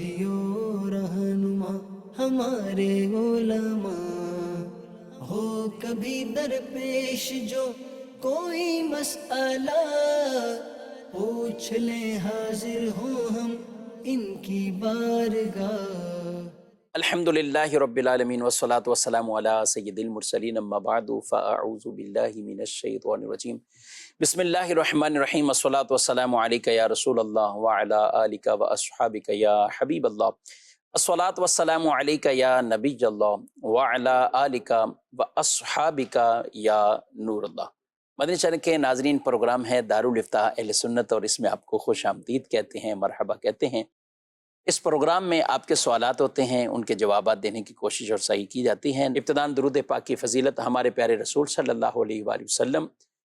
ہادیو رہنما ہمارے علماء، ہو کبھی درپیش جو کوئی مسئلہ، پوچھ لیں حاضر ہوں ہم ان کی بارگاہ۔ الحمد للہ رب العالمین والصلاة والسلام علی سید المرسلین، اما بعد فاعوذ باللہ من الشیطان الرجیم، بسم اللہ الرحمن الرحیم، الصلاة والسلام علیک یا رسول اللہ وعلی آلک واصحابک یا حبیب اللہ، الصلاة والسلام علیک یا نبی اللہ وعلی آلک واصحابک یا نور اللہ۔ مدنی چینل کے ناظرین، پروگرام ہے دارالافتاء اہل سنت اور اس میں آپ کو خوش آمدید کہتے ہیں، مرحبا کہتے ہیں۔ اس پروگرام میں آپ کے سوالات ہوتے ہیں، ان کے جوابات دینے کی کوشش اور صحیح کی جاتی ہیں۔ ابتداً درود پاک کی فضیلت ہمارے پیارے رسول صلی اللہ علیہ وآلہ وسلم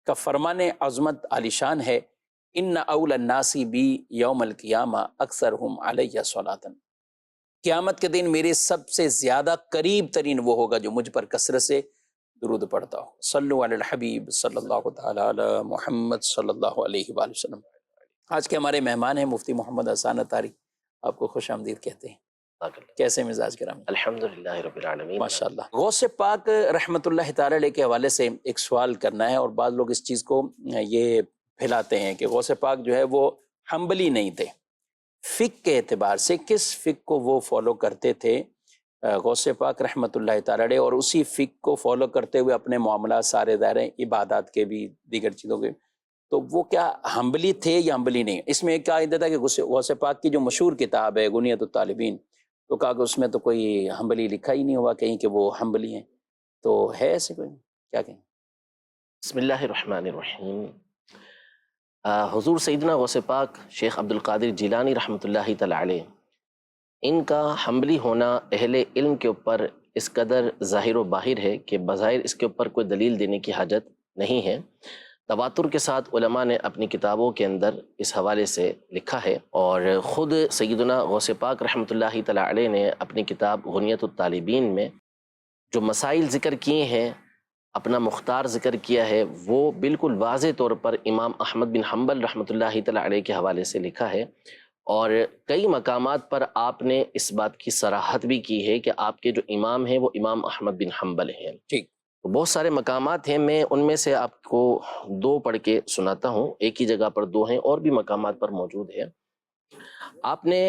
کا فرمان عظمت عالی شان ہے، ان اول الناس بی یوم القیامہ اکثرہم علیہ صلاۃ۔ قیامت کے دن میرے سب سے زیادہ قریب ترین وہ ہوگا جو مجھ پر کثرت سے درود پڑھتا ہو۔ صلو علی الحبیب صلی اللہ تعالی علی محمد صلی اللہ علیہ وآلہ وسلم۔ آج کے ہمارے مہمان ہیں مفتی محمد حسان عطاری، آپ کو خوش آمدید کہتے ہیں۔ کیسے مزاج کرام؟ الحمدللہ رب العالمین، ماشاءاللہ۔ غوث پاک رحمۃ اللہ تعالی علیہ کے حوالے سے ایک سوال کرنا ہے، اور بعض لوگ اس چیز کو یہ پھیلاتے ہیں کہ غوث پاک جو ہے وہ حنبلی نہیں تھے۔ فقہ کے اعتبار سے کس فقہ کو وہ فالو کرتے تھے غوث پاک رحمۃ اللہ تعالی علیہ، اور اسی فقہ کو فالو کرتے ہوئے اپنے معاملات سارے دائرے عبادات کے بھی دیگر چیزوں کے، تو وہ کیا حنبلی تھے یا حنبلی نہیں؟ اس میں ایک قاعدہ تھا کہ غوث پاک کی جو مشہور کتاب ہے غنیۃ الطالبین، تو کہا کہ اس میں تو کوئی حنبلی لکھا ہی نہیں ہوا کہیں کہ وہ حنبلی ہیں، تو ہے ایسے کوئی؟ کیا کہیں؟ بسم اللہ الرحمن الرحیم۔ حضور سیدنا غوث پاک شیخ عبد القادر جیلانی رحمۃ اللہ تعالی علیہ، ان کا حنبلی ہونا اہل علم کے اوپر اس قدر ظاہر و باہر ہے کہ بظاہر اس کے اوپر کوئی دلیل دینے کی حاجت نہیں ہے۔ تواتر کے ساتھ علماء نے اپنی کتابوں کے اندر اس حوالے سے لکھا ہے، اور خود سیدنا غوث پاک رحمۃ اللہ تعالی علیہ نے اپنی کتاب غنیۃ الطالبین میں جو مسائل ذکر کیے ہیں، اپنا مختار ذکر کیا ہے، وہ بالکل واضح طور پر امام احمد بن حنبل رحمۃ اللہ تعالی علیہ کے حوالے سے لکھا ہے، اور کئی مقامات پر آپ نے اس بات کی صراحت بھی کی ہے کہ آپ کے جو امام ہیں وہ امام احمد بن حنبل ہیں۔ ٹھیک، بہت سارے مقامات ہیں، میں ان میں سے آپ کو دو پڑھ کے سناتا ہوں، ایک ہی جگہ پر دو ہیں، اور بھی مقامات پر موجود ہے۔ آپ نے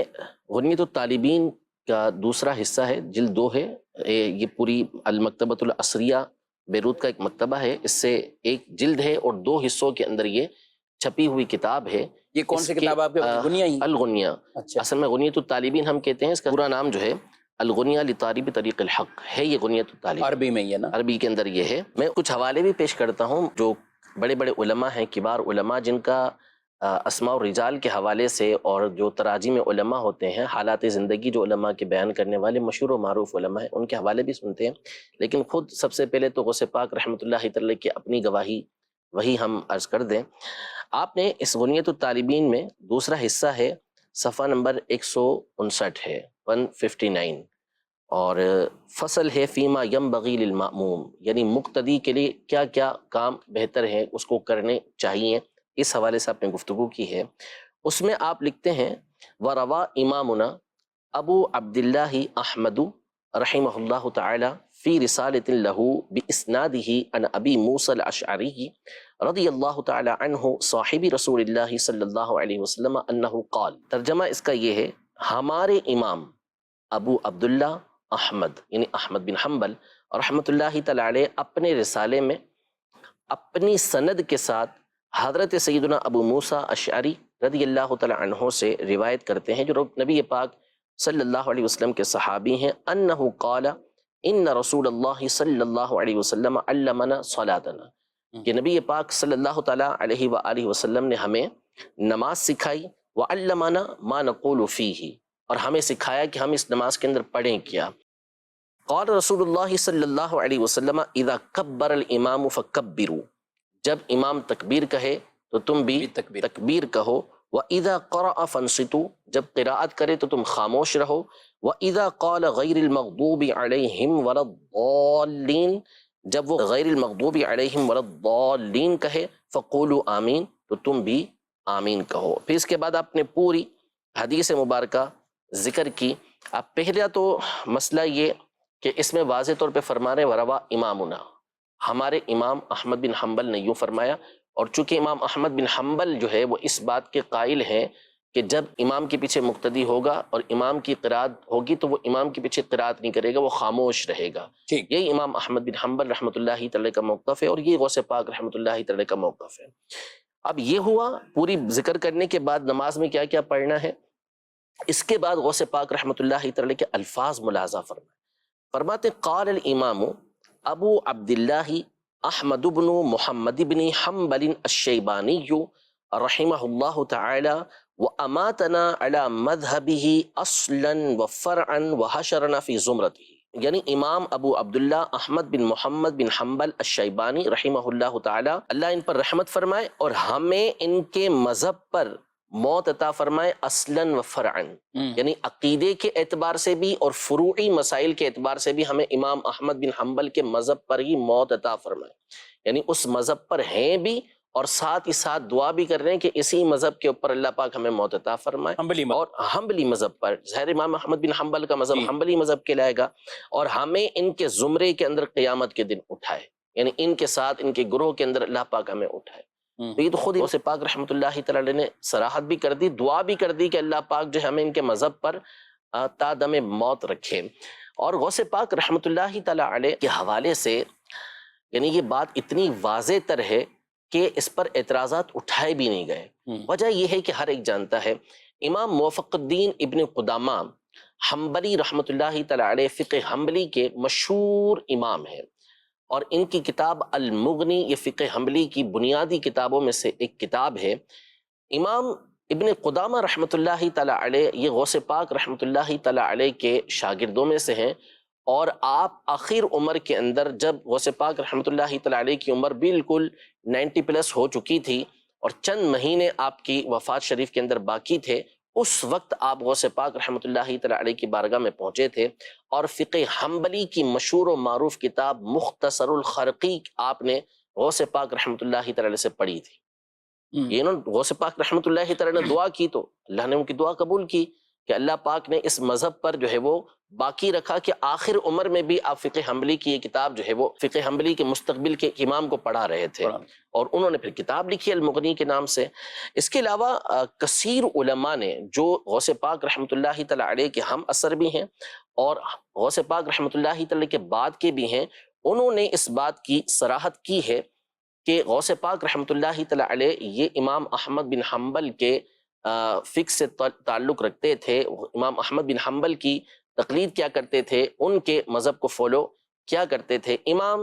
غنیۃ الطالبین کا دوسرا حصہ ہے، جلد 2 ہے، یہ پوری المکتبۃ العصریہ بیروت کا ایک مکتبہ ہے، اس سے ایک جلد ہے اور 2 حصوں کے اندر یہ چھپی ہوئی کتاب ہے۔ یہ کون سی کتاب آپ کے؟ غنیہ ہی؟ الغنیہ، اچھا، اصل میں غنیۃ الطالبین ہم کہتے ہیں، اس کا پورا نام جو ہے الغنیہ لطالب طریق الحق ہے، یہ غنیۃ الطالبین عربی میں ہی ہے نا؟ عربی کے اندر یہ ہے۔ میں کچھ حوالے بھی پیش کرتا ہوں جو بڑے بڑے علماء ہیں، کبار علماء، جن کا اسماء الرجال کے حوالے سے اور جو تراجم علماء ہوتے ہیں، حالات زندگی جو علماء کے بیان کرنے والے مشہور و معروف علماء ہیں، ان کے حوالے بھی سنتے ہیں، لیکن خود سب سے پہلے تو غوث پاک رحمۃ اللہ تعالی کی اپنی گواہی وہی ہم عرض کر دیں۔ آپ نے اس غنیۃ الطالبین میں دوسرا حصہ ہے، صفحہ نمبر 159 ہے، 159، اور فصل ہے فیما ینبغی للمأموم، یعنی مقتدی کے لیے کیا کیا کام بہتر ہیں، اس کو کرنے چاہیے، اس حوالے سے آپ نے گفتگو کی ہے۔ اس میں آپ لکھتے ہیں وَرَوَا إِمَامُنَا ابو عبداللہ احمد رحمہ اللہ تعالی فی رسالۃ لہ باسنادہ عن ابی موسیٰ الاشعری رضی اللہ تعالی عنہ صاحب رسول اللہ صلی اللہ علیہ وسلم انہ قال۔ ترجمہ اس کا یہ ہے، ہمارے امام ابو عبداللہ احمد یعنی احمد بن حنبل رحمۃ اللہ تعالی علیہ اپنے رسالے میں اپنی سند کے ساتھ حضرت سیدنا ابو موسیٰ اشعری رضی اللہ تعالی عنہ سے روایت کرتے ہیں، جو نبی پاک صلی اللہ علیہ وسلم کے صحابی ہیں، انہ قال ان رسول اللہ صلی اللہ علیہ وسلم علمنا صلاتنا، کہ نبی پاک صلی اللہ تعالی علیہ وآلہ وسلم نے ہمیں نماز سکھائی، وعلمنا ما نقول فیہ، اور ہمیں سکھایا کہ ہم اس نماز کے اندر پڑھیں کیا۔ قال رسول اللہ صلی اللہ علیہ وسلم اذا کبر الامام فکبروا، جب امام تکبیر کہے تو تم بھی تکبیر کہو، وَإِذَا قَرَأَ فَانصِتُوا، جب قراءت کرے تو تم خاموش رہو، وَإِذَا قَالَ غَيْرِ الْمَغْضُوبِ عَلَيْهِمْ وَلَا الضَّالِّينَ، جب وہ غیر المغضوب علیہم ولا الضالین کہے، فَقُولُوا آمین، تو تم بھی آمین کہو۔ پھر اس کے بعد آپ نے پوری حدیث مبارکہ ذکر کی. اب پہلا تو مسئلہ یہ کہ اس میں واضح طور پہ فرما رہے وروا امامنا، ہمارے امام احمد بن حنبل نے یوں فرمایا. اور چونکہ امام احمد بن حنبل جو ہے وہ اس بات کے قائل ہیں کہ جب امام کے پیچھے مقتدی ہوگا اور امام کی قرات ہوگی تو وہ امام کے پیچھے قرات نہیں کرے گا، وہ خاموش رہے گا. یہی امام احمد بن حنبل رحمۃ اللہ تعالی کا موقف ہے، اور یہ غوث پاک رحمۃ اللہ تعالی کا موقف ہے. اب یہ ہوا پوری ذکر کرنے کے بعد نماز میں کیا کیا پڑھنا ہے. اس کے بعد غوث پاک رحمۃ اللہ تعالی کے الفاظ ملاحظہ فرماتے قال الامام ابو عبداللہ احمد بن محمد بن حنبل الشیبانی رحمہ اللہ تعالی واماتنا علی مذہبہ اصلا وفرعا وحشرنا فی زمرتہ. یعنی امام ابو عبداللہ احمد بن محمد بن حنبل الشیبانی رحمہ اللہ تعالی، اللہ ان پر رحمت فرمائے اور ہمیں ان کے مذہب پر موت عطا فرمائے اصلاً و فرعاً، یعنی عقیدے کے اعتبار سے بھی اور فروعی مسائل کے اعتبار سے بھی ہمیں امام احمد بن حنبل کے مذہب پر ہی موت عطا فرمائے. یعنی اس مذہب پر ہیں بھی اور ساتھ ہی ساتھ دعا بھی کر رہے ہیں کہ اسی مذہب کے اوپر اللہ پاک ہمیں موت عطا فرمائے. اور حنبلی مذہب پر، ظاہر امام احمد بن حنبل کا مذہب حنبلی مذہب کہلائے گا، اور ہمیں ان کے زمرے کے اندر قیامت کے دن اٹھائے، یعنی ان کے ساتھ ان کے گروہ کے اندر اللہ پاک ہمیں اٹھائے. تو یہ تو خود غوث پاک رحمۃ اللہ تعالی نے صراحت بھی کر دی، دعا بھی کر دی کہ اللہ پاک جو ہمیں ان کے مذہب پر تا دم موت رکھے. اور غوث پاک رحمۃ اللہ تعالی علیہ کے حوالے سے یعنی یہ بات اتنی واضح تر ہے کہ اس پر اعتراضات اٹھائے بھی نہیں گئے. وجہ یہ ہے کہ ہر ایک جانتا ہے امام موفق الدین ابن قدامہ حنبلی رحمۃ اللہ تعالی علیہ فقہ حنبلی کے مشہور امام ہیں، اور ان کی کتاب المغنی یہ فقہ حنبلی کی بنیادی کتابوں میں سے ایک کتاب ہے. امام ابن قدامہ رحمۃ اللہ تعالی علیہ یہ غوث پاک رحمۃ اللہ تعالی علیہ کے شاگردوں میں سے ہیں، اور آپ آخر عمر کے اندر جب غوث پاک رحمۃ اللہ تعالی علیہ کی عمر بالکل 90 پلس ہو چکی تھی اور چند مہینے آپ کی وفات شریف کے اندر باقی تھے، اس وقت آپ غوث پاک رحمۃ اللہ تعالی علیہ کی بارگاہ میں پہنچے تھے، اور فقہ حنبلی کی مشہور و معروف کتاب مختصر الخرقی آپ نے غوث پاک رحمۃ اللہ تعالی علیہ سے پڑھی تھی. یہ غوث پاک رحمۃ اللہ تعالی نے دعا کی تو اللہ نے ان کی دعا قبول کی کہ اللہ پاک نے اس مذہب پر جو ہے وہ باقی رکھا کہ آخر عمر میں بھی آپ فقہ حنبلی کی یہ کتاب جو ہے وہ فقہ حنبلی کے مستقبل کے امام کو پڑھا رہے تھے، اور انہوں نے پھر کتاب لکھی المغنی کے نام سے. اس کے علاوہ کثیر علماء نے جو غوث پاک رحمۃ اللہ تعالی علیہ کے ہم اثر بھی ہیں اور غوث پاک رحمۃ اللہ تعالی کے بعد کے بھی ہیں، انہوں نے اس بات کی صراحت کی ہے کہ غوث پاک رحمۃ اللہ تعالی علیہ یہ امام احمد بن حنبل کے فقہ سے تعلق رکھتے تھے، امام احمد بن حنبل کی تقلید کیا کرتے تھے، ان کے مذہب کو فالو کیا کرتے تھے. امام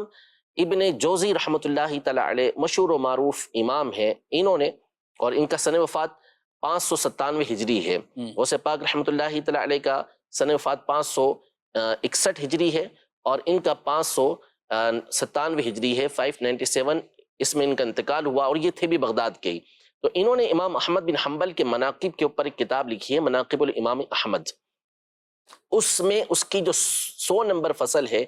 ابن جوزی رحمۃ اللہ تعالی علیہ مشہور و معروف امام ہیں، انہوں نے، اور ان کا سن وفات 597 ہجری ہے. غوث پاک رحمۃ اللہ تعالی علیہ کا سن وفات 561 ہجری ہے، اور ان کا 597 ہجری ہے، 597 اس میں ان کا انتقال ہوا، اور یہ تھے بھی بغداد کے ہی. تو انہوں نے امام احمد بن حنبل کے مناقب کے اوپر ایک کتاب لکھی ہے مناقب الامام احمد. اس میں اس کی جو 100 نمبر فصل ہے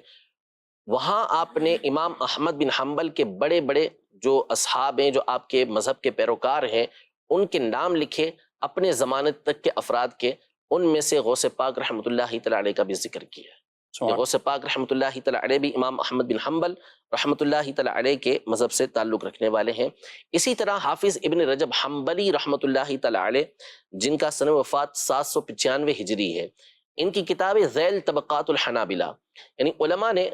وہاں آپ نے امام احمد بن حنبل کے بڑے بڑے جو اصحاب ہیں، جو آپ کے مذہب کے پیروکار ہیں، ان کے نام لکھے اپنے زمانے تک کے افراد کے. ان میں سے غوث پاک رحمۃ اللہ تعالی علیہ کا بھی ذکر کیا ہے. غوث پاک رحمۃ اللہ تعالی علیہ بھی امام احمد بن حنبل رحمۃ اللہ تعالی علیہ کے مذہب سے تعلق رکھنے والے ہیں. اسی طرح حافظ ابن رجب حنبلی رحمۃ اللہ تعالی علیہ جن کا سن وفات 795 ہجری ہے، ان کی کتاب ذیل طبقات الحنابلہ، یعنی علماء نے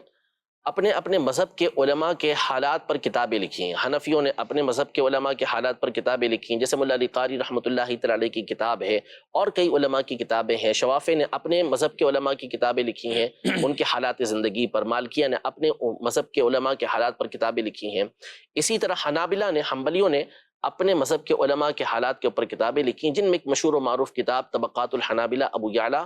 اپنے اپنے مذہب کے علماء کے حالات پر کتابیں لکھی ہیں. حنفیوں نے اپنے مذہب کے علماء کے حالات پر کتابیں لکھی ہیں، جیسے ملا علی قاری رحمۃ اللہ تعالی علیہ کی کتاب ہے، اور کئی علماء کی کتابیں ہیں. شوافی نے اپنے مذہب کے علماء کی کتابیں لکھی ہیں ان کے حالات زندگی پر. مالکیہ نے اپنے مذہب کے علماء کے حالات پر کتابیں لکھی ہیں. اسی طرح حنابلہ نے، حنبلیوں نے اپنے مذہب کے علماء کے حالات کے اوپر کتابیں لکھی ہیں، جن میں ایک مشہور و معروف کتاب طبقات الحنابلہ ابو یعلا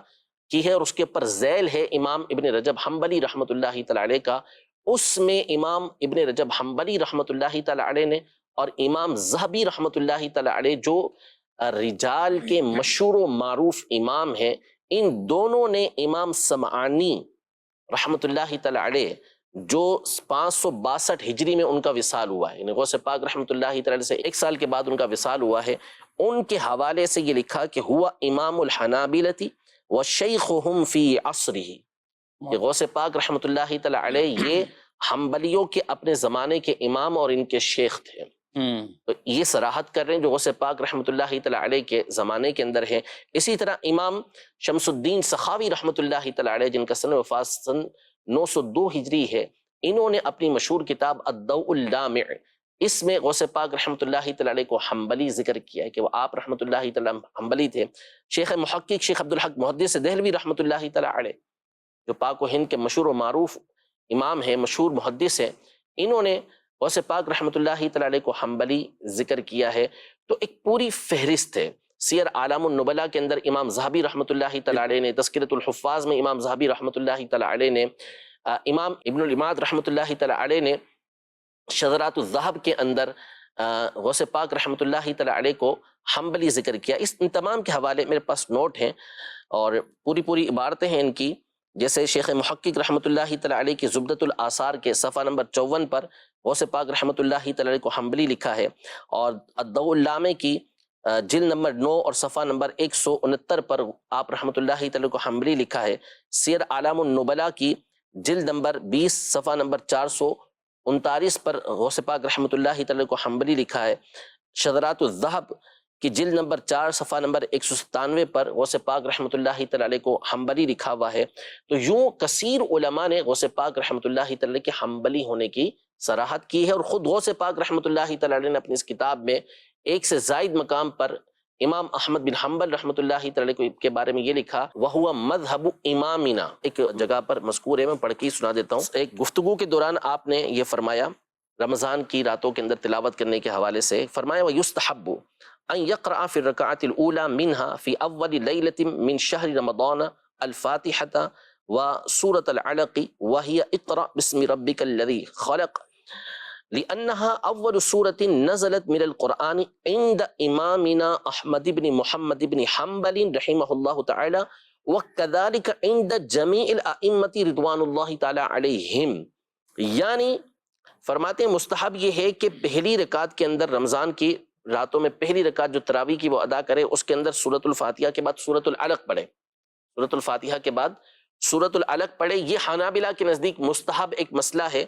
کی ہے، اور اس کے اوپر ذیل ہے امام ابن رجب حنبلی رحمۃ اللہ تعالی علیہ کا. اس میں امام ابن رجب حنبلی رحمۃ اللہ تعالی علیہ نے اور امام ذہبی رحمۃ اللہ تعالی علیہ جو رجال کے مشہور و معروف امام ہیں، ان دونوں نے امام سمعانی رحمۃ اللہ تعالی علیہ جو 562 ہجری میں ان کا وصال ہوا ہے، یعنی غوث پاک رحمۃ اللہ تعالی سے 1 سال کے بعد ان کا وصال ہوا ہے، ان کے حوالے سے یہ لکھا کہ ہوا امام الحنابلۃ وشیخہم فی عصرہ، کہ غوث پاک رحمۃ اللہ تعالی علیہ یہ حنبلیوں کے اپنے زمانے کے امام اور ان کے شیخ تھے۔ تو یہ صراحت کر رہے ہیں جو غوث پاک رحمۃ اللہ تعالی علیہ کے زمانے کے اندر ہے۔ اسی طرح امام شمس الدین سخاوی رحمۃ اللہ تعالی علیہ، جن کا سن وفات سن 902 ہجری ہے، انہوں نے اپنی مشہور کتاب الضوء اللامع، اس میں غوث پاک رحمۃ اللہ تعالی علیہ کو حنبلی ذکر کیا ہے کہ وہ آپ رحمۃ اللہ تعالی حنبلی تھے۔ شیخ محقق شیخ عبدالحق محدث دہلوی رحمۃ اللہ تعالی علیہ، جو پاک و ہند کے مشہور و معروف امام ہیں، مشہور محدث ہیں، انہوں نے غوث پاک رحمۃ اللہ تعالی علیہ کو حنبلی ذکر کیا ہے۔ تو ایک پوری فہرست ہے۔ سیر اعلام النبلاء کے اندر امام ذہبی رحمۃ اللہ تعالی علیہ نے، تذکرۃ الحفاظ میں امام ذہبی رحمۃ اللہ تعالی علیہ نے، امام ابن العماد رحمۃ اللہ تعالی علیہ نے شذرات الذہب کے اندر غوث پاک رحمۃ اللہ تعالی علیہ کو حنبلی ذکر کیا۔ ان تمام کے حوالے میرے پاس نوٹ ہیں اور پوری عبارتیں ہیں ان کی، جیسے شیخ محقق رحمۃ اللہ تعالی علیہ کی زبدۃ الاثار کے صفحہ نمبر 54 پر غوث پاک رحمۃ اللہ تعالی علیہ کو حنبلی لکھا ہے، اور الضوء اللامع کی جلد نمبر 9 اور صفحہ نمبر 169 پر آپ رحمۃ اللہ تعالی علیہ کو حنبلی لکھا ہے۔ سیر اعلام النبلاء کی جلد نمبر 20 صفحہ نمبر 439 پر غوث پاک رحمۃ اللہ تعالی کو حنبلی لکھا ہے۔ شذرات الذہب کی جلد نمبر 4 صفحہ نمبر 197 پر غوث پاک رحمۃ اللہ تعالی علیہ کو حنبلی لکھا ہوا ہے۔ تو یوں کثیر علماء نے غوث پاک رحمۃ اللہ تعالی علیہ کے حنبلی ہونے کی صراحت کی ہے، اور خود غوث پاک رحمۃ اللہ تعالی علیہ نے اپنی اس کتاب میں ایک سے زائد مقام پر امام احمد بن حنبل رحمۃ اللہ تعالی علیہ کے بارے میں یہ لکھا، وَهُوَ مَذْهَبُ امامنا، ایک جگہ پر مذکور ہے، میں پڑھ کے سنا دیتا ہوں۔ ایک گفتگو کے دوران آپ نے یہ فرمایا، رمضان کی راتوں کے اندر تلاوت کرنے کے حوالے سے فرمایا، وَيُسْتَحَبُّ أن يقرأ في الركعة الأولى منها في أول ليلة من شهر رمضان الفاتحة وسورة العلق وهي اقرأ باسم ربك الذي خلق، لأنها أول سورة نزلت من القرآن عند إمامنا أحمد بن محمد بن حنبل رحمه الله تعالى، وكذلك عند جميع الأئمة رضوان الله تعالى عليهم۔ یعنی فرماتے ہیں مستحب یہ ہے کہ پہلی رکعت کے اندر، رمضان کی راتوں میں پہلی رکعت جو تراویح کی وہ ادا کرے، اس کے اندر سورۃ الفاتحہ کے بعد سورۃ العلق پڑھے، سورۃ الفاتحہ کے بعد سورۃ العلق پڑھے۔ یہ حنابلہ کے نزدیک مستحب ایک مسئلہ ہے۔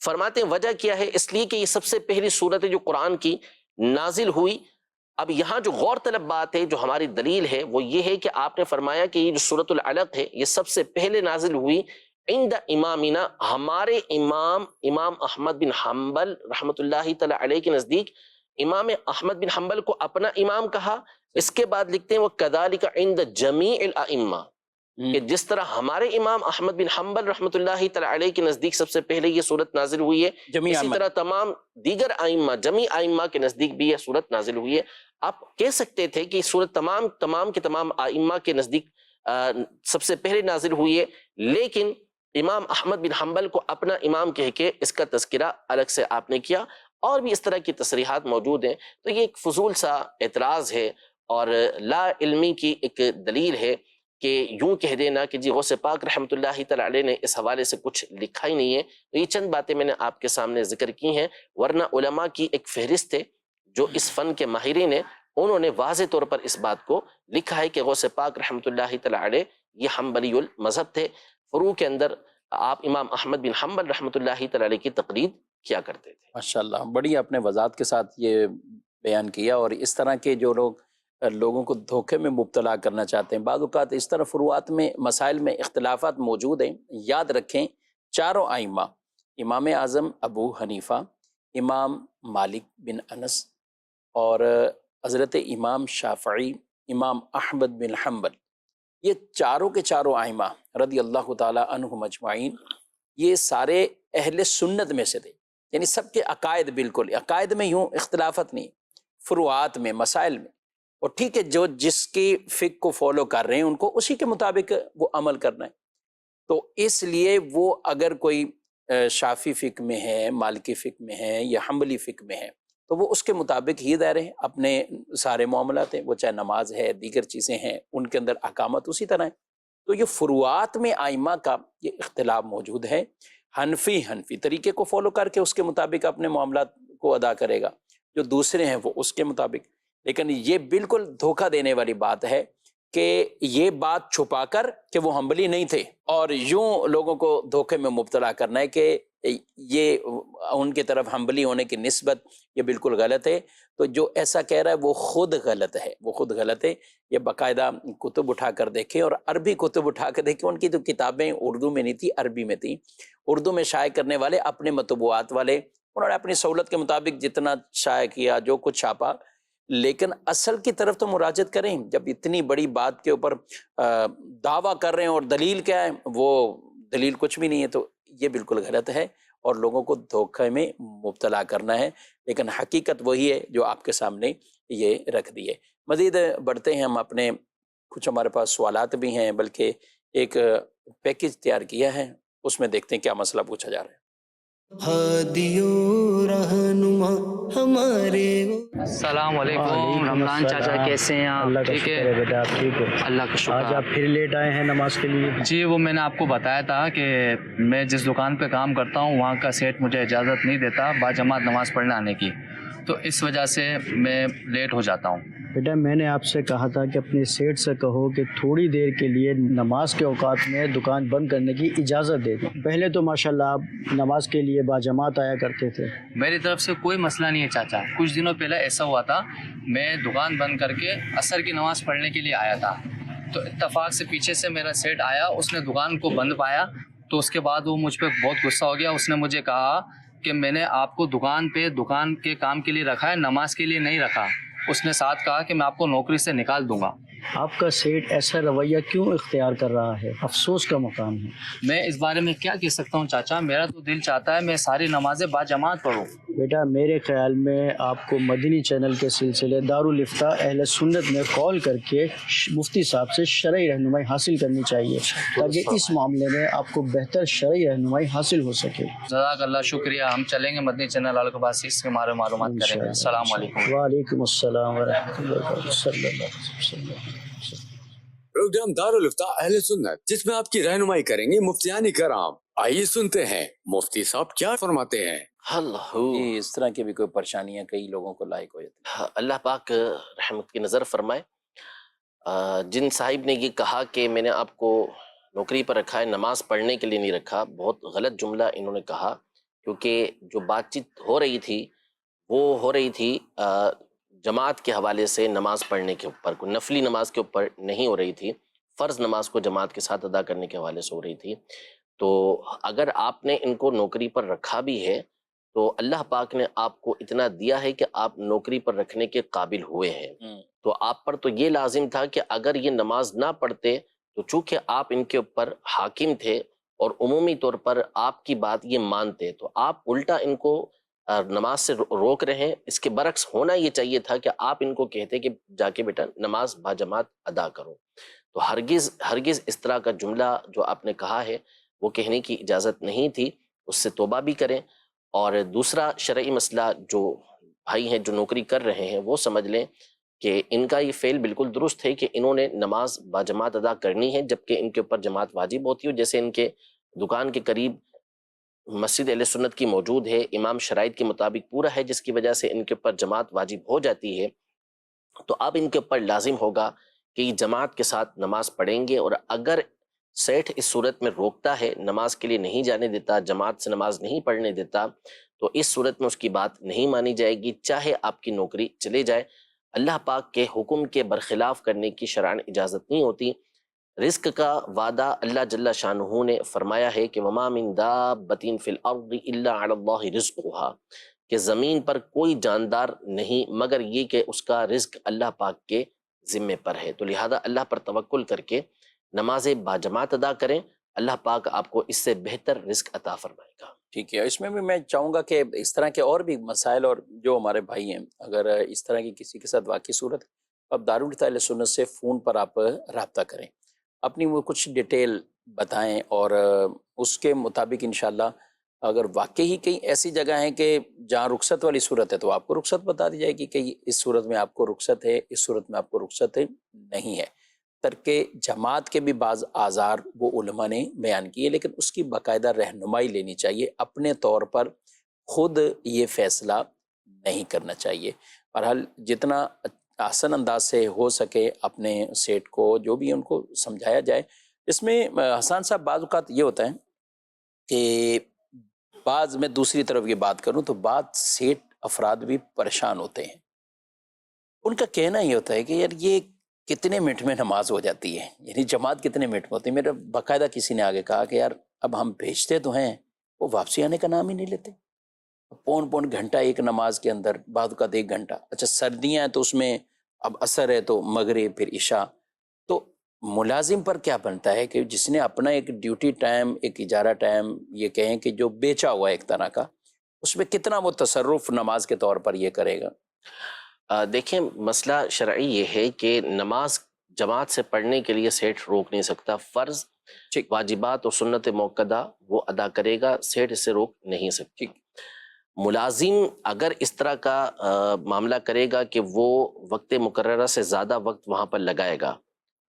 فرماتے ہیں وجہ کیا ہے؟ اس لیے کہ یہ سب سے پہلی صورت ہے جو قرآن کی نازل ہوئی۔ اب یہاں جو غور طلب بات ہے، جو ہماری دلیل ہے، وہ یہ ہے کہ آپ نے فرمایا کہ یہ جو سورۃ العلق ہے یہ سب سے پہلے نازل ہوئی عند امامنا، ہمارے امام احمد بن حنبل رحمۃ اللہ تعالی علیہ کے نزدیک امام احمد بن حنبل کو اپنا امام کہا۔ اس کے بعد لکھتے ہیں وَكَذَلِكَ عِنْدَ جَمِيعِ الْأَئِمَّةِ، کہ جس طرح ہمارے امام احمد بن حنبل رحمۃ اللہ تعالی علیہ کے نزدیک سب سے پہلے یہ صورت نازل ہوئی ہے، اسی طرح تمام دیگر ائمہ، جمیع ائمہ کے نزدیک بھی یہ صورت نازل ہوئی ہے۔ آپ کہہ سکتے تھے کہ یہ صورت تمام کے تمام ائمہ کے نزدیک سب سے پہلے نازل ہوئی ہے، لیکن امام احمد بن حنبل کو اپنا امام کہہ کے اس کا تذکرہ الگ سے آپ نے کیا، اور بھی اس طرح کی تصریحات موجود ہیں۔ تو یہ ایک فضول سا اعتراض ہے اور لا علمی کی ایک دلیل ہے کہ یوں کہہ دینا کہ جی غوث پاک رحمۃ اللہ تعالی علیہ نے اس حوالے سے کچھ لکھا ہی نہیں ہے۔ تو یہ چند باتیں میں نے آپ کے سامنے ذکر کی ہیں، ورنہ علماء کی ایک فہرست ہے جو اس فن کے ماہرین ہیں، انہوں نے واضح طور پر اس بات کو لکھا ہے کہ غوث پاک رحمۃ اللہ تعالی علیہ یہ حنبلی المذہب تھے۔ فروع کے اندر آپ امام احمد بن حنبل رحمۃ اللہ تعالی علیہ کی تقلید کیا کرتے تھے۔ ماشاءاللہ، بڑی آپ نے وضاحت کے ساتھ یہ بیان کیا، اور اس طرح کے جو لوگوں کو دھوکے میں مبتلا کرنا چاہتے ہیں، بعض اوقات اس طرح فروعات میں مسائل میں اختلافات موجود ہیں۔ یاد رکھیں چاروں ائمہ، امام اعظم ابو حنیفہ، امام مالک بن انس، اور حضرت امام شافعی، امام احمد بن حنبل، یہ چاروں کے چاروں ائمہ رضی اللہ تعالی عنہم اجمعین، یہ سارے اہل سنت میں سے تھے، یعنی سب کے عقائد بالکل، عقائد میں یوں اختلافت نہیں، فروعات میں، مسائل میں، اور ٹھیک ہے جو جس کی فقہ کو فالو کر رہے ہیں ان کو اسی کے مطابق وہ عمل کرنا ہے۔ تو اس لیے وہ اگر کوئی شافعی فقہ میں ہے، مالکی فقہ میں ہے یا حنبلی فقہ میں ہے تو وہ اس کے مطابق ہی دائرے ہیں، اپنے سارے معاملات ہیں، وہ چاہے نماز ہے، دیگر چیزیں ہیں، ان کے اندر احکامات اسی طرح ہیں۔ تو یہ فروعات میں ائمہ کا یہ اختلاف موجود ہے۔ حنفی طریقے کو فالو کر کے اس کے مطابق اپنے معاملات کو ادا کرے گا، جو دوسرے ہیں وہ اس کے مطابق۔ لیکن یہ بالکل دھوکہ دینے والی بات ہے کہ یہ بات چھپا کر کہ وہ حنبلی نہیں تھے اور یوں لوگوں کو دھوکے میں مبتلا کرنا ہے کہ یہ ان کی طرف حنبلی ہونے کی نسبت یہ بالکل غلط ہے. تو جو ایسا کہہ رہا ہے وہ خود غلط ہے، وہ خود غلط ہے. یہ باقاعدہ کتب اٹھا کر دیکھیں، اور عربی کتب اٹھا کر دیکھیں. ان کی تو کتابیں اردو میں نہیں تھی، عربی میں تھیں. اردو میں شائع کرنے والے اپنے مطبوعات والے، انہوں نے اپنی سہولت کے مطابق جتنا شائع کیا، جو کچھ چھاپا، لیکن اصل کی طرف تو مراجعت کریں. جب اتنی بڑی بات کے اوپر دعویٰ کر رہے ہیں اور دلیل کیا ہے، وہ دلیل کچھ بھی نہیں ہے، تو یہ بالکل غلط ہے اور لوگوں کو دھوکے میں مبتلا کرنا ہے. لیکن حقیقت وہی ہے جو آپ کے سامنے یہ رکھ دی ہے. مزید بڑھتے ہیں ہم، اپنے کچھ ہمارے پاس سوالات بھی ہیں، بلکہ ایک پیکج تیار کیا ہے، اس میں دیکھتے ہیں کیا مسئلہ پوچھا جا رہا ہے. ہادیو رہنما ہمارے السلام علیکم رمضان چاچا، کیسے ہیں آپ؟ اللہ کا ٹھیک شکر ہے بیٹا، آپ ٹھیک ہو؟ اللہ کا شکر. آج آپ پھر لیٹ آئے ہیں نماز کے لیے؟ جی وہ میں نے آپ کو بتایا تھا کہ میں جس دکان پہ کام کرتا ہوں وہاں کا سیٹ مجھے اجازت نہیں دیتا باجماعت نماز پڑھنے آنے کی، تو اس وجہ سے میں لیٹ ہو جاتا ہوں. بیٹا میں نے آپ سے کہا تھا کہ اپنے سیٹ سے کہو کہ تھوڑی دیر کے لیے نماز کے اوقات میں دکان بند کرنے کی اجازت دے دیں. پہلے تو ماشاءاللہ آپ نماز کے لیے باجماعت آیا کرتے تھے. میری طرف سے کوئی مسئلہ نہیں ہے چاچا. کچھ دنوں پہلے ایسا ہوا تھا، میں دکان بند کر کے عصر کی نماز پڑھنے کے لیے آیا تھا، تو اتفاق سے پیچھے سے میرا سیٹ آیا، اس نے دکان کو بند پایا، تو اس کے بعد وہ مجھ پہ بہت غصہ ہو گیا. اس نے مجھے کہا کہ میں نے آپ کو دکان پہ دکان کے کام کے لیے رکھا ہے، نماز کے لیے نہیں رکھا. اس نے ساتھ کہا کہ میں آپ کو نوکری سے نکال دوں گا. آپ کا سیٹ ایسا رویہ کیوں اختیار کر رہا ہے؟ افسوس کا مقام ہے. میں اس بارے میں کیا کہہ سکتا ہوں چاچا، میرا تو دل چاہتا ہے میں ساری نمازیں باجماعت پڑھوں. بیٹا میرے خیال میں آپ کو مدنی چینل کے سلسلے دارالفتہ اہل سنت میں کال کر کے مفتی صاحب سے شرعی رہنمائی حاصل کرنی چاہیے تاکہ اس معاملے میں آپ کو بہتر شرعی رہنمائی حاصل ہو سکے. جزاک اللہ، شکریہ. ہم چلیں گے مدنی چینل والوں کے پاس، اس کے بارے میں معلومات کریں گے. السلام علیکم. وعلیکم السلام ورحمۃ اللہ وبرکاتہ. صلی اللہ علیہ وسلم. پروگرام دارالفتہ اہل سنت، جس میں آپ کی رہنمائی کریں گے مفتیان کرام. آئیے سنتے ہیں مفتی صاحب کیا فرماتے ہیں. اللہ جی، اس طرح کی بھی کوئی پریشانیاں کئی لوگوں کو لاحق ہو جاتی ہیں. اللہ پاک رحمت کی نظر فرمائے. جن صاحب نے یہ کہا کہ میں نے آپ کو نوکری پر رکھا ہے، نماز پڑھنے کے لیے نہیں رکھا، بہت غلط جملہ انہوں نے کہا. کیونکہ جو بات چیت ہو رہی تھی وہ ہو رہی تھی جماعت کے حوالے سے، نماز پڑھنے کے اوپر، کوئی نفلی نماز کے اوپر نہیں ہو رہی تھی، فرض نماز کو جماعت کے ساتھ ادا کرنے کے حوالے سے ہو رہی تھی. تو اگر آپ نے ان کو نوکری پر رکھا بھی ہے تو اللہ پاک نے آپ کو اتنا دیا ہے کہ آپ نوکری پر رکھنے کے قابل ہوئے ہیں. تو آپ پر تو یہ لازم تھا کہ اگر یہ نماز نہ پڑھتے تو چونکہ آپ ان کے اوپر حاکم تھے اور عمومی طور پر آپ کی بات یہ مانتے، تو آپ الٹا ان کو نماز سے روک رہے ہیں. اس کے برعکس ہونا یہ چاہیے تھا کہ آپ ان کو کہتے کہ جا کے بیٹا نماز باجماعت ادا کرو. تو ہرگز اس طرح کا جملہ جو آپ نے کہا ہے وہ کہنے کی اجازت نہیں تھی. اس سے توبہ بھی کریں. اور دوسرا شرعی مسئلہ، جو بھائی ہیں جو نوکری کر رہے ہیں وہ سمجھ لیں کہ ان کا یہ فعل بالکل درست ہے کہ انہوں نے نماز باجماعت ادا کرنی ہے جبکہ ان کے اوپر جماعت واجب ہوتی ہے. جیسے ان کے دکان کے قریب مسجد اہل سنت کی موجود ہے، امام شرائط کے مطابق پورا ہے، جس کی وجہ سے ان کے اوپر جماعت واجب ہو جاتی ہے. تو اب ان کے اوپر لازم ہوگا کہ یہ جماعت کے ساتھ نماز پڑھیں گے. اور اگر سیٹھ اس صورت میں روکتا ہے، نماز کے لیے نہیں جانے دیتا، جماعت سے نماز نہیں پڑھنے دیتا، تو اس صورت میں اس کی بات نہیں مانی جائے گی، چاہے آپ کی نوکری چلے جائے. اللہ پاک کے حکم کے برخلاف کرنے کی شرعاً اجازت نہیں ہوتی. رزق کا وعدہ اللہ جل شانہ نے فرمایا ہے کہ وما من دابۃ فی الارض الا علی اللہ رزقها، کہ زمین پر کوئی جاندار نہیں مگر یہ کہ اس کا رزق اللہ پاک کے ذمے پر ہے. تو لہذا اللہ پر توکل کر کے نماز باجماعت ادا کریں، اللہ پاک آپ کو اس سے بہتر رزق عطا فرمائے گا. ٹھیک ہے. اس میں بھی میں چاہوں گا کہ اس طرح کے اور بھی مسائل، اور جو ہمارے بھائی ہیں اگر اس طرح کی کسی کے ساتھ واقعی صورت، اب دارالفتہ اہل سنت سے فون پر آپ رابطہ کریں، اپنی وہ کچھ ڈیٹیل بتائیں، اور اس کے مطابق انشاءاللہ اگر واقعی کہیں ایسی جگہ ہیں کہ جہاں رخصت والی صورت ہے تو آپ کو رخصت بتا دی جائے گی کہ اس صورت میں آپ کو رخصت ہے، اس صورت میں آپ کو رخصت ہے نہیں ہے. ترک جماعت کے بھی بعض آزار وہ علماء نے بیان کیے، لیکن اس کی باقاعدہ رہنمائی لینی چاہیے. اپنے طور پر خود یہ فیصلہ نہیں کرنا چاہیے. بہرحال جتنا آسان انداز سے ہو سکے اپنے سیٹ کو جو بھی ان کو سمجھایا جائے. اس میں حسان صاحب بعض اوقات یہ ہوتا ہے کہ بعض میں دوسری طرف یہ بات کروں تو بعض سیٹ افراد بھی پریشان ہوتے ہیں. ان کا کہنا یہ ہوتا ہے کہ یار یہ کتنے منٹ میں نماز ہو جاتی ہے, یعنی جماعت کتنے منٹ میں ہوتی ہے. میرا باقاعدہ کسی نے آگے کہا کہ یار اب ہم بھیجتے تو ہیں, وہ واپسی آنے کا نام ہی نہیں لیتے. پون گھنٹہ ایک نماز کے اندر, بعد کا 1 گھنٹہ. اچھا سردیاں ہیں تو اس میں اب عصر ہے تو مغرب پھر عشاء. تو ملازم پر کیا بنتا ہے کہ جس نے اپنا ایک ڈیوٹی ٹائم, ایک اجارہ ٹائم یہ کہیں کہ جو بیچا ہوا ہے ایک طرح کا, اس میں کتنا وہ تصرف نماز کے طور پر یہ کرے گا؟ دیکھیں مسئلہ شرعی یہ ہے کہ نماز جماعت سے پڑھنے کے لیے سیٹ روک نہیں سکتا. فرض واجبات اور سنت موقدہ وہ ادا کرے گا, سیٹ اس سے روک نہیں سکتی. ملازم اگر اس طرح کا معاملہ کرے گا کہ وہ وقت مقررہ سے زیادہ وقت وہاں پر لگائے گا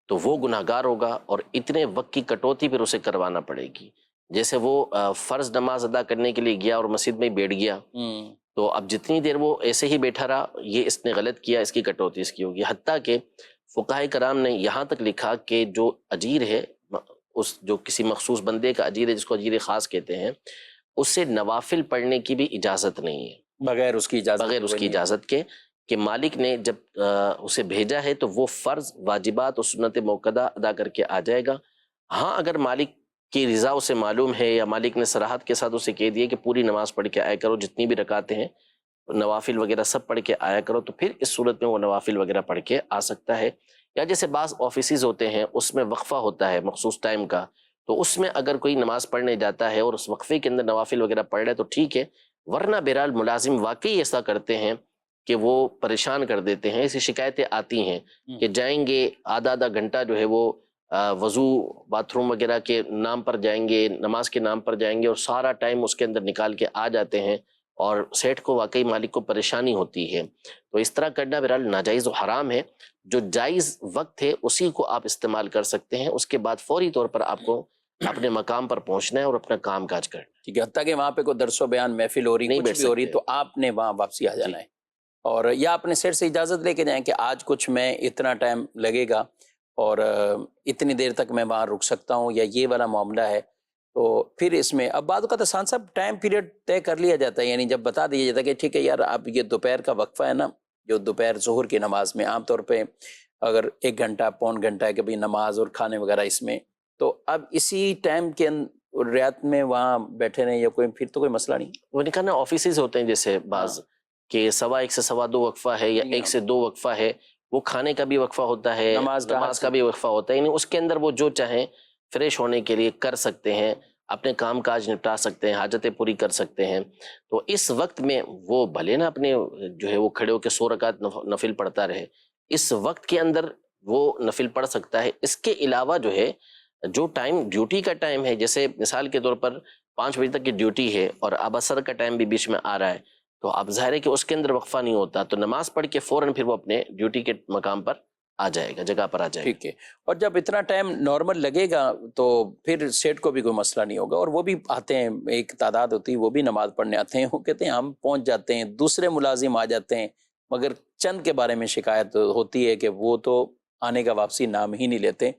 تو وہ گناہگار ہوگا, اور اتنے وقت کی کٹوتی پھر اسے کروانا پڑے گی. جیسے وہ فرض نماز ادا کرنے کے لیے گیا اور مسجد میں بیٹھ گیا, تو اب جتنی دیر وہ ایسے ہی بیٹھا رہا, یہ اس نے غلط کیا, اس کی کٹوتی اس کی ہوگی. حتیٰ کہ فقہائے کرام نے یہاں تک لکھا کہ جو اجیر ہے, اس جو کسی مخصوص بندے کا اجیر ہے جس کو اجیر خاص کہتے ہیں, اس سے نوافل پڑھنے کی بھی اجازت نہیں ہے بغیر اس کی اجازت, بغیر اس کی اجازت کے, کہ مالک نے جب اسے بھیجا ہے تو وہ فرض واجبات اور سنت موقدہ ادا کر کے آ جائے گا. ہاں اگر مالک کی رضا اسے معلوم ہے یا مالک نے صراحت کے ساتھ اسے کہہ دیا کہ پوری نماز پڑھ کے آیا کرو, جتنی بھی رکعتیں ہیں نوافل وغیرہ سب پڑھ کے آیا کرو, تو پھر اس صورت میں وہ نوافل وغیرہ پڑھ کے آ سکتا ہے. یا جیسے بعض آفیسز ہوتے ہیں اس میں وقفہ ہوتا ہے مخصوص ٹائم کا, تو اس میں اگر کوئی نماز پڑھنے جاتا ہے اور اس وقفے کے اندر نوافل وغیرہ پڑھ رہا ہے تو ٹھیک ہے, ورنہ بہرحال ملازم واقعی ایسا کرتے ہیں کہ وہ پریشان کر دیتے ہیں. ایسی شکایتیں آتی ہیں کہ جائیں گے آدھا گھنٹہ جو ہے وہ وضو باتھ روم وغیرہ کے نام پر جائیں گے, نماز کے نام پر جائیں گے, اور سارا ٹائم اس کے اندر نکال کے آ جاتے ہیں, اور سیٹ کو واقعی مالک کو پریشانی ہوتی ہے. تو اس طرح کرنا بہرحال ناجائز و حرام ہے. جو جائز وقت ہے اسی کو آپ استعمال کر سکتے ہیں, اس کے بعد فوری طور پر آپ کو اپنے مقام پر پہنچنا ہے اور اپنا کام کاج کرنا ہے. ٹھیک ہے, حتیٰ کہ وہاں پہ کوئی درس و بیان محفل ہو رہی, نہیں کچھ بھی ہو رہی, تو آپ نے وہاں واپسی آ جانا ہے, اور یا اپنے سیٹ سے اجازت لے کے جائیں کہ آج کچھ میں اتنا ٹائم لگے گا اور اتنی دیر تک میں وہاں رک سکتا ہوں, یا یہ والا معاملہ ہے. تو پھر اس میں اب بعد اوقات حسان صاحب ٹائم پیریڈ طے کر لیا جاتا ہے, یعنی جب بتا دیا جاتا ہے کہ ٹھیک ہے یار اب یہ دوپہر کا وقفہ ہے نا, جو دوپہر ظہر کی نماز میں عام طور پہ اگر 1 گھنٹہ پون گھنٹہ ہے کہ بھئی نماز اور کھانے وغیرہ اس میں, تو اب اسی ٹائم کے رعایت میں وہاں بیٹھے رہیں یا کوئی پھر تو کوئی مسئلہ نہیں. وہ نہیں کہنا آفیسز ہوتے ہیں جیسے بعض کہ 1:15 سے 2:15 وقفہ ہے یا 1 سے 2 وقفہ ہے, وہ کھانے کا بھی وقفہ ہوتا ہے, نماز کا بھی وقفہ ہوتا ہے, یعنی اس کے اندر وہ جو چاہیں فریش ہونے کے لیے کر سکتے ہیں, اپنے کام کاج نپٹا سکتے ہیں, حاجتیں پوری کر سکتے ہیں. تو اس وقت میں وہ بھلے نا اپنے جو ہے وہ کھڑے ہو کے 100 رکعت نفل پڑھتا رہے, اس وقت کے اندر وہ نفل پڑھ سکتا ہے. اس کے علاوہ جو ہے جو ٹائم ڈیوٹی کا ٹائم ہے, جیسے مثال کے طور پر 5 بجے تک کی ڈیوٹی ہے اور اب عصر کا ٹائم بھی بیچ میں آ رہا ہے, تو اب ظاہر ہے کہ اس کے اندر وقفہ نہیں ہوتا, تو نماز پڑھ کے فوراً پھر وہ اپنے ڈیوٹی کے مقام پر آ جائے گا, جگہ پر آ جائے گا. ٹھیک ہے, اور جب اتنا ٹائم نارمل لگے گا تو پھر سیٹ کو بھی کوئی مسئلہ نہیں ہوگا, اور وہ بھی آتے ہیں, ایک تعداد ہوتی ہے وہ بھی نماز پڑھنے آتے ہیں, وہ کہتے ہیں ہم پہنچ جاتے ہیں, دوسرے ملازم آ جاتے ہیں, مگر چند کے بارے میں شکایت ہوتی ہے کہ وہ تو آنے کا واپسی نام ہی نہیں لیتے.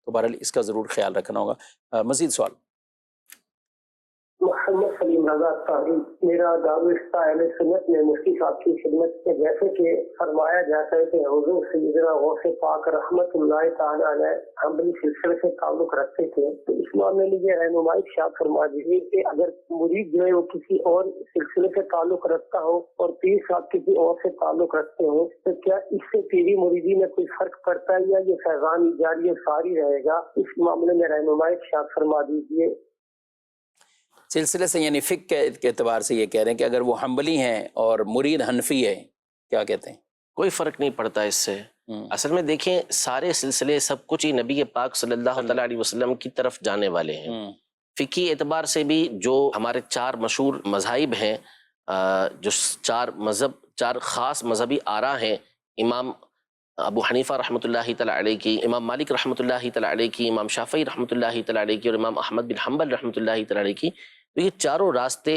تو بہرحال اس کا ضرور خیال رکھنا ہوگا. مزید سوال. محمد سلیم رضا طاہری, میرا دارالفتا اہل سنت میں مفتی صاحب کی خدمت میں جیسے کہ فرمایا جاتا ہے کہ حضور سیدنا غوث پاک رحمت اللہ تعالیٰ علیہ حنبلی سلسلے سے تعلق رکھتے تھے, تو اس معاملے میں یہ رہنمائی شاید فرما دیجیے کہ اگر مرید جو ہے وہ کسی اور سلسلے سے تعلق رکھتا ہو اور پیر صاحب کسی اور سے تعلق رکھتے ہوں, تو کیا اس سے پیری مریدی میں کوئی فرق پڑتا ہے یا یہ فیضان جاری ساری رہے گا؟ اس معاملے میں رہنمائی شاید فرما دیجیے. سلسلے سے یعنی فقہ کے اعتبار سے یہ کہہ رہے ہیں کہ اگر وہ حنبلی ہیں اور مرید حنفی ہے, کیا کہتے ہیں؟ کوئی فرق نہیں پڑتا اس سے. اصل میں دیکھیں سارے سلسلے سب کچھ ہی نبی پاک صلی اللہ تعالیٰ علیہ وسلم کی طرف جانے والے ہیں. فقہی اعتبار سے بھی جو ہمارے 4 مشہور مذاہب ہیں, جو 4 خاص مذہبی آراء ہیں, امام ابو حنیفہ رحمۃ اللہ تعالیٰ علیہ کی, امام مالک رحمۃ اللہ تعالیٰ علیہ کی, امام شافعی رحمۃ اللہ تعالیٰ علیہ کی, اور امام احمد بن حنبل رحمۃ اللہ تعالیٰ علیہ کی, تو یہ چاروں راستے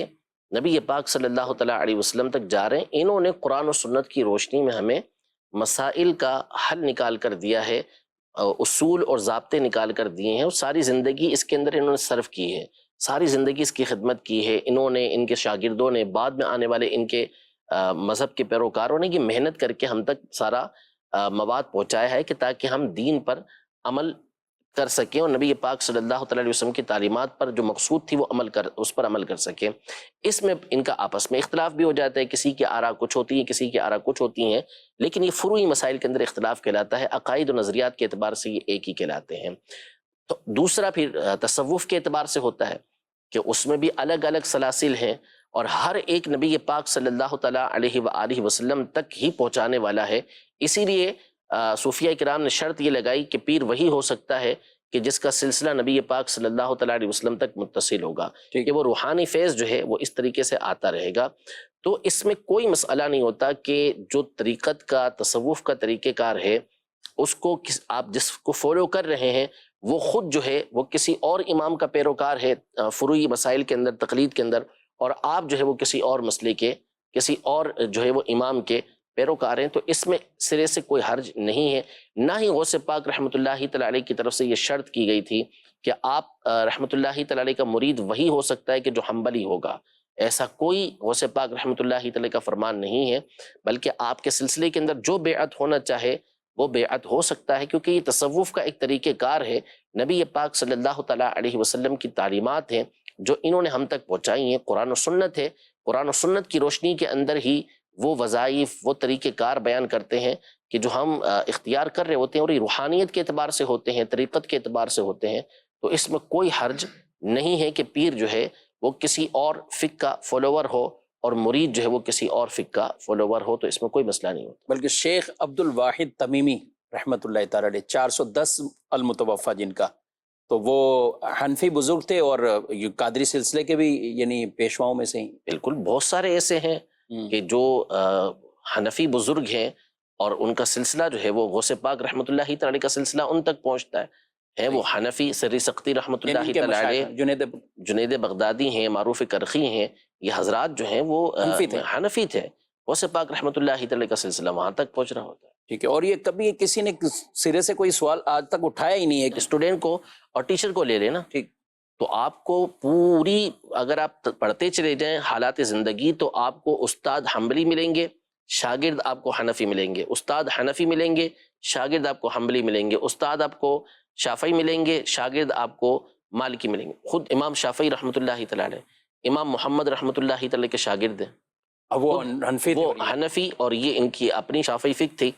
نبی پاک صلی اللہ تعالیٰ علیہ وسلم تک جا رہے ہیں. انہوں نے قرآن و سنت کی روشنی میں ہمیں مسائل کا حل نکال کر دیا ہے، اصول اور ضابطے نکال کر دیے ہیں، اور ساری زندگی اس کے اندر انہوں نے صرف کی ہے، ساری زندگی اس کی خدمت کی ہے انہوں نے، ان کے شاگردوں نے، بعد میں آنے والے ان کے مذہب کے پیروکاروں نے یہ محنت کر کے ہم تک سارا مواد پہنچایا ہے کہ تاکہ ہم دین پر عمل کر سکیں اور نبی پاک صلی اللہ تعالی علیہ وسلم کی تعلیمات پر جو مقصود تھی وہ اس پر عمل کر سکیں۔ اس میں ان کا آپس میں اختلاف بھی ہو جاتا ہے، کسی کی آراء کچھ ہوتی ہیں، کسی کی آراء کچھ ہوتی ہیں، لیکن یہ فروعی مسائل کے اندر اختلاف کہلاتا ہے، عقائد و نظریات کے اعتبار سے یہ ایک ہی کہلاتے ہیں۔ تو دوسرا پھر تصوف کے اعتبار سے ہوتا ہے کہ اس میں بھی الگ الگ سلاسل ہیں، اور ہر ایک نبی پاک صلی اللہ تعالیٰ علیہ وآلہ وسلم تک ہی پہنچانے والا ہے۔ اسی لیے صوفیہ کرام نے شرط یہ لگائی کہ پیر وہی ہو سکتا ہے کہ جس کا سلسلہ نبی پاک صلی اللہ تعالیٰ علیہ وسلم تک متصل ہوگا، کہ وہ روحانی فیض جو ہے وہ اس طریقے سے آتا رہے گا۔ تو اس میں کوئی مسئلہ نہیں ہوتا کہ جو طریقت کا، تصوف کا طریقہ کار ہے، اس کو آپ جس کو فالو کر رہے ہیں وہ خود جو ہے وہ کسی اور امام کا پیروکار ہے فروعی مسائل کے اندر، تقلید کے اندر، اور آپ جو ہے وہ کسی اور مسئلے کے، کسی اور جو ہے وہ امام کے پیروکار ہیں، تو اس میں سرے سے کوئی حرج نہیں ہے۔ نہ ہی غوث پاک رحمۃ اللہ تعالی علیہ کی طرف سے یہ شرط کی گئی تھی کہ آپ رحمۃ اللہ تعالی علیہ کا مرید وہی ہو سکتا ہے کہ جو حنبلی ہوگا، ایسا کوئی غوث پاک رحمۃ اللہ تعالی کا فرمان نہیں ہے، بلکہ آپ کے سلسلے کے اندر جو بیعت ہونا چاہے وہ بیعت ہو سکتا ہے، کیونکہ یہ تصوف کا ایک طریقہ کار ہے، نبی پاک صلی اللہ تعالیٰ علیہ وسلم کی تعلیمات ہیں جو انہوں نے ہم تک پہنچائی ہیں، قرآن و سنت ہے، قرآن و سنت کی روشنی کے اندر ہی وہ وظائف، وہ طریقہ کار بیان کرتے ہیں کہ جو ہم اختیار کر رہے ہوتے ہیں، اور یہ روحانیت کے اعتبار سے ہوتے ہیں، طریقت کے اعتبار سے ہوتے ہیں، تو اس میں کوئی حرج نہیں ہے کہ پیر جو ہے وہ کسی اور فقہ کا فالوور ہو اور مرید جو ہے وہ کسی اور فقہ کا فالوور ہو، تو اس میں کوئی مسئلہ نہیں ہوتا۔ بلکہ شیخ عبد الواحد تمیمی رحمۃ اللہ تعالی علیہ 410 المتوفہ جن کا، تو وہ حنفی بزرگ تھے اور قادری سلسلے کے بھی یعنی پیشواؤں میں سے ہی۔ بالکل، بہت سارے ایسے ہیں کہ جو حنفی بزرگ ہیں اور ان کا سلسلہ جو ہے وہ غوث پاک رحمۃ اللہ تعالی کا سلسلہ ان تک پہنچتا ہے وہ حنفی، سری سختی رحمۃ اللہ تعالی علیہ، جنید بغدادی ہیں، معروف کرخی ہیں، یہ حضرات جو ہیں وہ حنفی تھے، غوث پاک رحمۃ اللہ تعالی کا سلسلہ وہاں تک پہنچ رہا ہوتا ہے۔ ٹھیک ہے، اور یہ کبھی کسی نے سرے سے کوئی سوال آج تک اٹھایا ہی نہیں ہے کہ اسٹوڈنٹ کو اور ٹیچر کو لے لینا، ٹھیک، تو آپ کو پوری، اگر آپ پڑھتے چلے جائیں حالات زندگی، تو آپ کو استاد حنبلی ملیں گے، شاگرد آپ کو حنفی ملیں گے، استاد حنفی ملیں گے، شاگرد آپ کو حنبلی ملیں گے، استاد آپ کو شافعی ملیں گے، شاگرد آپ کو مالکی ملیں گے۔ خود امام شافعی رحمۃ اللہ تعالی علیہ، امام محمد رحمۃ اللہ تعالی کے شاگرد ہیں، وہ حنفی اور یہ ان کی اپنی شافعی فقہ تھی۔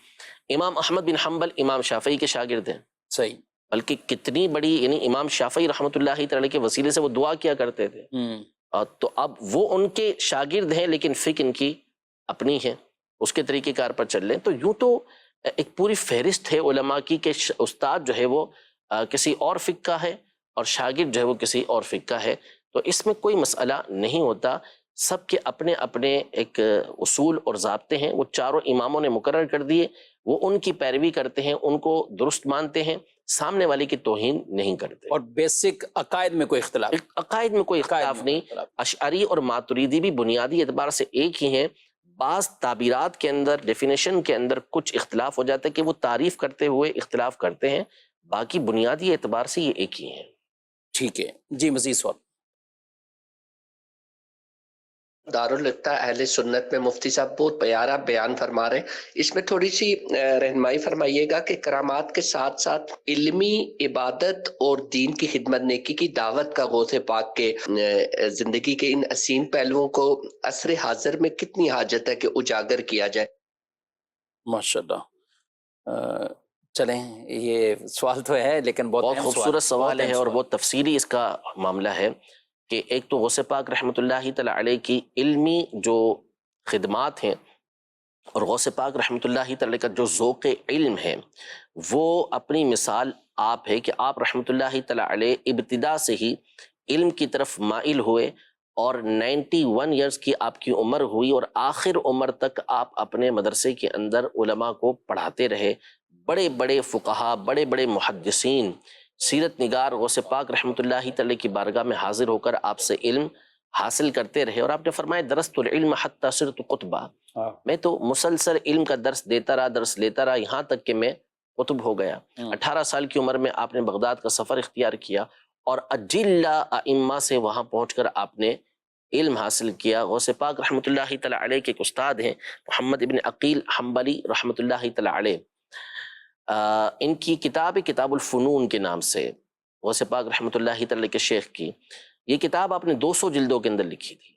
امام احمد بن حنبل امام شافعی کے شاگرد ہیں، صحیح، بلکہ کتنی بڑی، یعنی امام شافعی رحمۃ اللہ تعالی کے وسیلے سے وہ دعا کیا کرتے تھے، تو اب وہ ان کے شاگرد ہیں لیکن فقہ ان کی اپنی ہے، اس کے طریقہ کار پر چل لیں۔ تو یوں تو ایک پوری فہرست ہے علماء کی کہ استاد جو ہے وہ کسی اور فقہ کا ہے اور شاگرد جو ہے وہ کسی اور فقہ کا ہے، تو اس میں کوئی مسئلہ نہیں ہوتا۔ سب کے اپنے اپنے ایک اصول اور ضابطے ہیں، وہ چاروں اماموں نے مقرر کر دیے، وہ ان کی پیروی کرتے ہیں، ان کو درست مانتے ہیں، سامنے والے کی توہین نہیں کرتے، اور بیسک عقائد میں کوئی اختلاف، عقائد میں کوئی اختلاف نہیں۔ اشعری اور ماتریدی بھی بنیادی اعتبار سے ایک ہی ہیں، بعض تعبیرات کے اندر، ڈیفینیشن کے اندر کچھ اختلاف ہو جاتا ہے کہ وہ تعریف کرتے ہوئے اختلاف کرتے ہیں، باقی بنیادی اعتبار سے یہ ایک ہی ہیں۔ ٹھیک ہے جی، مزید سوال۔ دارالفتہ اہل سنت میں مفتی صاحب بہت پیارا بیان فرما رہے ہیں، اس میں تھوڑی سی رہنمائی فرمائیے گا کہ کرامات کے ساتھ ساتھ علمی عبادت اور دین کی خدمت، نیکی کی دعوت کا غوث پاک کے زندگی کے ان عظیم پہلوؤں کو عصر حاضر میں کتنی حاجت ہے کہ اجاگر کیا جائے؟ ماشاءاللہ، چلیں یہ سوال تو ہے لیکن بہت خوبصورت سوال ہے، اور بہت تفصیلی اس کا معاملہ ہے کہ ایک تو غوث پاک رحمۃ اللہ تعالی علیہ کی علمی جو خدمات ہیں، اور غوث پاک رحمۃ اللہ تعالی کا جو ذوق علم ہے وہ اپنی مثال آپ ہے کہ آپ رحمۃ اللہ تعالی علیہ ابتدا سے ہی علم کی طرف مائل ہوئے، اور 91 ایئرز کی آپ کی عمر ہوئی، اور آخر عمر تک آپ اپنے مدرسے کے اندر علماء کو پڑھاتے رہے، بڑے بڑے فقہا، بڑے بڑے محدثین، سیرت نگار غوث پاک رحمۃ اللہ تعالی کی بارگاہ میں حاضر ہو کر آپ سے علم حاصل کرتے رہے، اور آپ نے فرمایا درست العلم حتی صرت قطبا، میں تو مسلسل علم کا درس دیتا رہا، درس لیتا رہا، یہاں تک کہ میں قطب ہو گیا۔ 18 سال کی عمر میں آپ نے بغداد کا سفر اختیار کیا اور اجلّہ ائمہ سے وہاں پہنچ کر آپ نے علم حاصل کیا۔ غوث پاک رحمۃ اللہ تعالی علیہ کے ایک استاد ہیں محمد ابن عقیل حنبلی رحمۃ اللہ تعالی علیہ، ان کی کتاب کتاب الفنون کے نام سے، غوث پاک رحمۃ اللہ تعالی کے شیخ کی یہ کتاب آپ نے 200 جلدوں کے اندر لکھی تھی،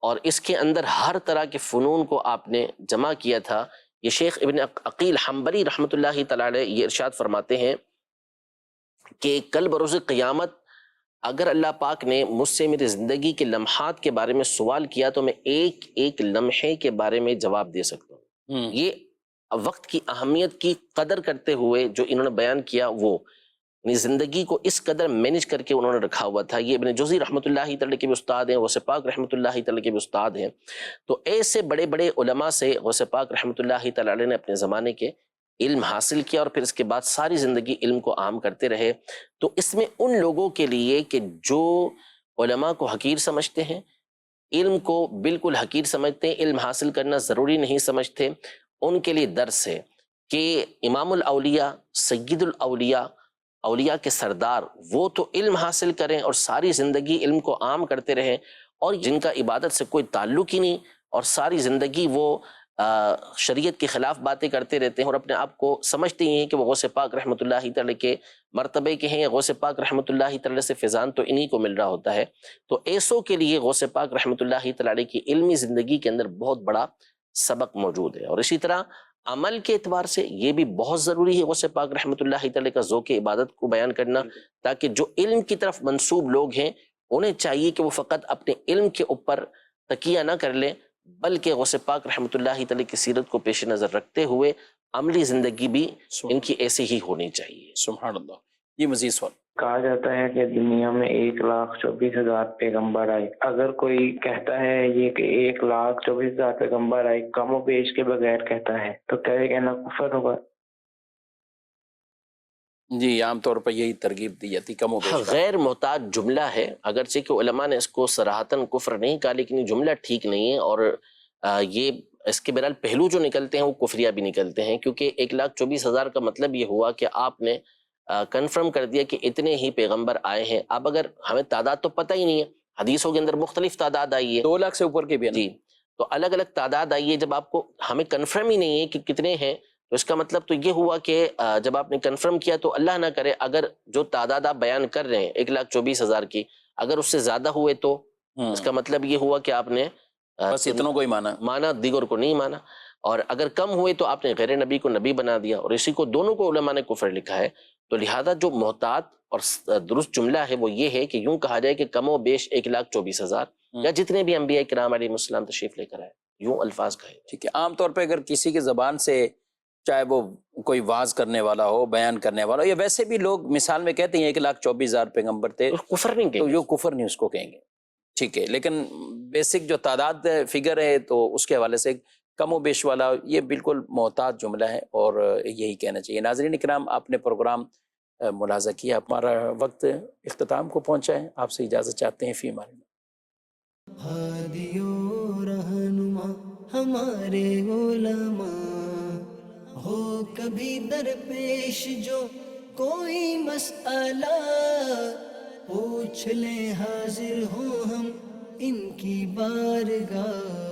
اور اس کے اندر ہر طرح کے فنون کو آپ نے جمع کیا تھا۔ یہ شیخ ابن عقیل حنبلی رحمۃ اللہ تعالی علیہ یہ ارشاد فرماتے ہیں کہ کل بروز قیامت اگر اللہ پاک نے مجھ سے میری زندگی کے لمحات کے بارے میں سوال کیا تو میں ایک ایک لمحے کے بارے میں جواب دے سکتا ہوں۔ یہ وقت کی اہمیت کی قدر کرتے ہوئے جو انہوں نے بیان کیا، وہ یعنی زندگی کو اس قدر مینج کر کے انہوں نے رکھا ہوا تھا۔ یہ ابن جوزی رحمۃ اللہ تعالی کے بھی استاد ہیں، غوث پاک رحمۃ اللہ تعالی کے بھی استاد ہیں۔ تو ایسے بڑے بڑے علماء سے غوث پاک رحمۃ اللہ تعالی علیہ نے اپنے زمانے کے علم حاصل کیا، اور پھر اس کے بعد ساری زندگی علم کو عام کرتے رہے۔ تو اس میں ان لوگوں کے لیے کہ جو علماء کو حقیر سمجھتے ہیں، علم کو بالکل حقیر سمجھتے ہیں، علم حاصل کرنا ضروری نہیں سمجھتے، ان کے لیے درس ہے کہ امام الاولیاء، سید الاولیاء، اولیاء کے سردار، وہ تو علم حاصل کریں اور ساری زندگی علم کو عام کرتے رہیں، اور جن کا عبادت سے کوئی تعلق ہی نہیں اور ساری زندگی وہ شریعت کے خلاف باتیں کرتے رہتے ہیں اور اپنے آپ کو سمجھتے ہی ہیں کہ وہ غوث پاک رحمۃ اللہ تعالی کے مرتبے کے ہیں، یا غوث پاک رحمۃ اللہ تعالی سے فیضان تو انہی کو مل رہا ہوتا ہے۔ تو ایسوں کے لیے غوث پاک رحمۃ اللہ تعالی کی علمی زندگی کے اندر بہت بڑا سبق موجود ہے، اور اسی طرح عمل کے اعتبار سے یہ بھی بہت ضروری ہے غوث پاک رحمۃ اللہ تعالی کا ذوق عبادت کو بیان کرنا، تاکہ جو علم کی طرف منسوب لوگ ہیں انہیں چاہیے کہ وہ فقط اپنے علم کے اوپر تکیہ نہ کر لیں، بلکہ غوث پاک رحمۃ اللہ تعالی کی سیرت کو پیش نظر رکھتے ہوئے عملی زندگی بھی ان کی ایسی ہی ہونی چاہیے۔ سبحان اللہ۔ یہ مزید سوال، کہا جاتا ہے کہ دنیا میں 1,24,000 پیغمبر آئے، اگر کوئی کہتا ہے یہ کہ 1,24,000 پیغمبر آئے کم و بیش کے بغیر کہتا ہے تو کیا یہ کہنا کفر ہوگا؟ جی عام طور پر یہی ترغیب دی جاتی، کم و بیش کا۔ غیر محتاج جملہ ہے، اگرچہ کہ علماء نے اس کو صراحتاً کفر نہیں کہا، لیکن یہ جملہ ٹھیک نہیں ہے، اور یہ اس کے بہرحال پہلو جو نکلتے ہیں وہ کفریہ بھی نکلتے ہیں، کیونکہ 1,24,000 کا مطلب یہ ہوا کہ آپ نے کنفرم کر دیا کہ اتنے ہی پیغمبر آئے ہیں۔ اب اگر ہمیں تعداد تو پتہ ہی نہیں ہے، حدیثوں کے اندر مختلف تعداد آئی ہے، 2 لاکھ سے اوپر کے بھی ہیں۔ جی، تو الگ الگ تعداد آئی ہے، جب آپ کو ہمیں کنفرم ہی نہیں ہے کہ کتنے ہیں، تو اس کا مطلب تو یہ ہوا کہ جب آپ نے کنفرم کیا تو اللہ نہ کرے اگر جو تعداد آپ بیان کر رہے ہیں 1,24,000 کی، اگر اس سے زیادہ ہوئے تو اس کا مطلب یہ ہوا کہ آپ نے بس اتنوں کو ہی مانا، دیگر کو نہیں مانا، اور اگر کم ہوئے تو آپ نے غیر نبی کو نبی بنا دیا، اور اسی کو دونوں کو علماء نے کفر لکھا ہے۔ تو لہذا جو محتاط اور درست جملہ ہے وہ یہ ہے کہ یوں کہا جائے کہ کم و بیش 1,24,000 یا جتنے بھی انبیاء کرام علیہ السلام تشریف لے کر آئے، یوں الفاظ کہے۔ ٹھیک ہے، عام طور پہ اگر کسی کی زبان سے چاہے وہ کوئی واز کرنے والا ہو، بیان کرنے والا ہو، یا ویسے بھی لوگ مثال میں کہتے ہیں 1,24,000 پیغمبر تھے، کفر نہیں تو جو کفر نہیں اس کو کہیں گے، ٹھیک ہے، لیکن بیسک جو تعداد فگر ہے تو اس کے حوالے سے کم و بیش والا یہ بالکل محتاط جملہ ہے، اور یہی کہنا چاہیے۔ ناظرین کرام، آپ نے پروگرام ملاحظہ کیا، ہمارا وقت اختتام کو پہنچا ہے، آپ سے اجازت چاہتے ہیں، فی امان اللہ۔ ہادی و رہنما ہمارے علماء، ہو کبھی درپیش جو کوئی مسئلہ، پوچھ لیں حاضر ہوں ہم ان کی بارگاہ،